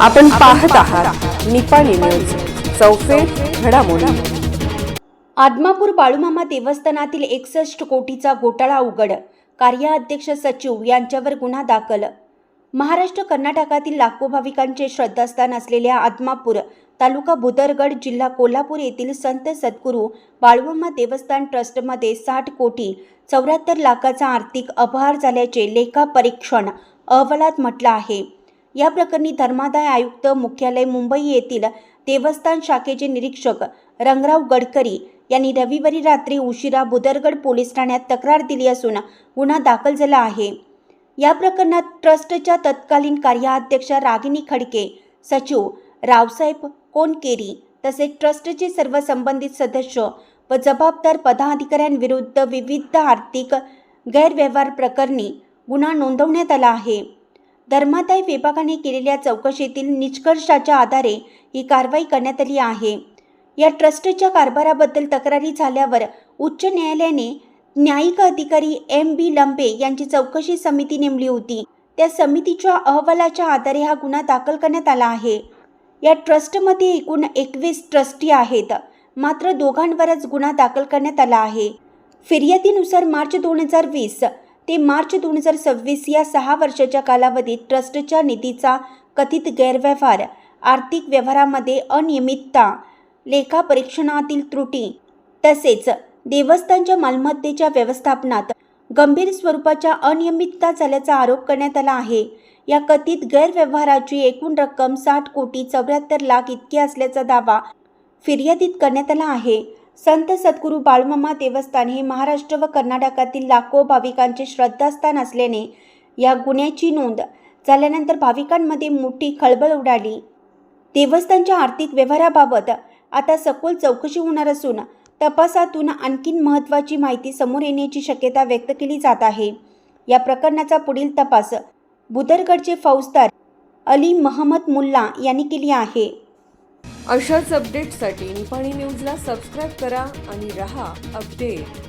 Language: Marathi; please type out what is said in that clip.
आपण पाहत आहात निपाणी न्यूज, चौफेर घडामोडी। आदमापूर बाळूमामा देवस्थानातील 61 कोटीचा घोटाळा उघड, कार्याध्यक्ष सचिव यांच्यावर गुन्हा दाखल। महाराष्ट्र कर्नाटकातील लाखो भाविकांचे श्रद्धास्थान असलेल्या आदमापूर तालुका भुदरगड जिल्हा कोल्हापूर येथील संत सद्गुरू बाळूमामा देवस्थान ट्रस्टमध्ये 60 कोटी 74 लाखाचा आर्थिक अपहार झाल्याचे लेखापरीक्षण अहवालात म्हटलं आहे। या प्रकरणी धर्मादाय आयुक्त मुख्यालय मुंबई येथील देवस्थान शाखेचे निरीक्षक रंगराव गडकरी यांनी रविवारी रात्री उशिरा भुदरगड पोलीस ठाण्यात तक्रार दिली असून गुन्हा दाखल झाला आहे। या प्रकरणात ट्रस्टच्या तत्कालीन कार्याध्यक्ष रागिनी खडके, सचिव रावसाहेब कोनकेरी तसेच ट्रस्टचे सर्व संबंधित सदस्य व जबाबदार पदाधिकाऱ्यांविरुद्ध विविध आर्थिक गैरव्यवहार प्रकरणी गुन्हा नोंदवण्यात आला आहे। धर्मादाय विभागाने केलेल्या चौकशीतील निष्कर्षाच्या आधारे ही कारवाई करण्यात आली आहे। या ट्रस्टच्या कारभाराबद्दल तक्रारी झाल्यावर उच्च न्यायालयाने न्यायिक अधिकारी M.B. लंबे यांची चौकशी समिती नेमली होती। त्या समितीच्या अहवालाच्या आधारे हा गुन्हा दाखल करण्यात आला आहे। या ट्रस्टमध्ये एकूण 21 ट्रस्टी आहेत, मात्र दोघांवरच गुन्हा दाखल करण्यात आला आहे। फिर्यादीनुसार मार्च 2020 ते मार्च 2026 या 6 वर्षाच्या कालावधीत ट्रस्टच्या निधीचा कथित गैरव्यवहार, आर्थिक व्यवहारामध्ये अनियमितता, लेखापरीक्षणातील त्रुटी तसेच देवस्थानच्या मालमत्तेच्या व्यवस्थापनात गंभीर स्वरूपाच्या अनियमितता झाल्याचा आरोप करण्यात आला आहे। या कथित गैरव्यवहाराची एकूण रक्कम 60 कोटी 74 लाख इतकी असल्याचा दावा फिर्यादीत करण्यात आला आहे। संत सद्गुरू बाळूमामा देवस्थान हे महाराष्ट्र व कर्नाटकातील लाखो भाविकांचे श्रद्धास्थान असल्याने या गुन्ह्याची नोंद झाल्यानंतर भाविकांमध्ये मोठी खळबळ उडाली। देवस्थानच्या आर्थिक व्यवहाराबाबत आता सखोल चौकशी होणार असून तपासातून आणखीन महत्त्वाची माहिती समोर येण्याची शक्यता व्यक्त केली जात आहे। या प्रकरणाचा पुढील तपास भुदरगडचे फौजदार अली महमद मुल्ला यांनी केली आहे। अशाच अपडेट्ससाठी निपाणी न्यूजला सबस्क्राईब करा आणि रहा अपडेट।